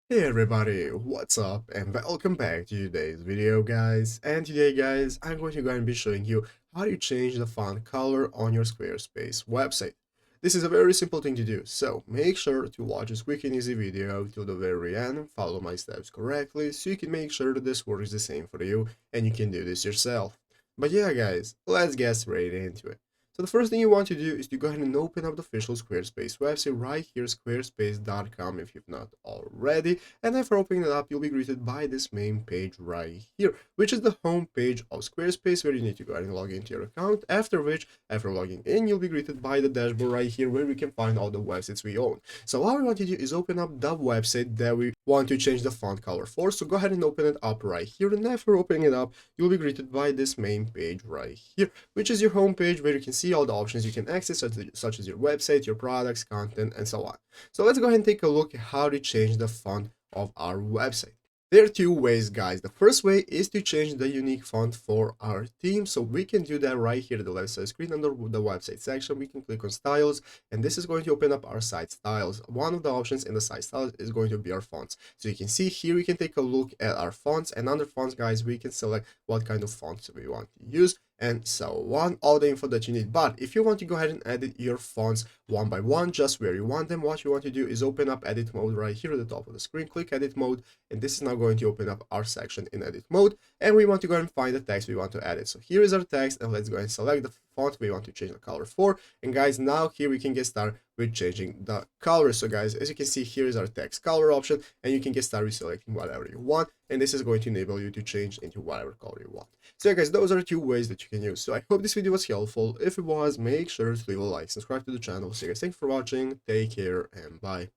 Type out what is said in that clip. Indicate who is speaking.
Speaker 1: Hey everybody, what's up and welcome back to today's video guys. And today guys, I'm going to go and be showing you how to change the font color on your Squarespace website. This is a very simple thing to do, so make sure to watch this quick and easy video till the very end, follow my steps correctly so you can make sure that this works the same for you and you can do this yourself. But yeah guys, let's get straight into it. So the first thing you want to do is to go ahead and open up the official Squarespace website right here, squarespace.com if you've not already. And after opening it up, you'll be greeted by this main page right here, which is the home page of Squarespace where you need to go ahead and log into your account. After which, after logging in, you'll be greeted by the dashboard right here where we can find all the websites we own. So what we want to do is open up the website that we want to change the font color for. So go ahead and open it up right here. And after opening it up, you'll be greeted by this main page right here, which is your home page where you can see all the options you can access, such as your website, your products, content, and so on. So let's go ahead and take a look at how to change the font of our website. There are two ways, guys. The first way is to change the unique font for our theme. So we can do that right here at the left side screen under the website section. We can click on styles, and this is going to open up our site styles. One of the options in the site styles is going to be our fonts. So you can see here, we can take a look at our fonts, and under fonts, guys, we can select what kind of fonts we want to use and so on, all the info that you need. But if you want to go ahead and edit your fonts one by one, just where you want them, what you want to do is open up edit mode right here at the top of the screen, click edit mode, and this is now going to open up our section in edit mode, and we want to go ahead and find the text we want to edit. So here is our text, and let's go ahead and select the font we want to change the color for. And guys, now here we can get started with changing the color. So guys, as you can see, here is our text color option, and you can get started with selecting whatever you want, and this is going to enable you to change into whatever color you want. So yeah, guys, those are two ways that you can use. So I hope this video was helpful. If it was, make sure to leave a like, subscribe to the channel. So guys, thanks for watching, take care, and bye.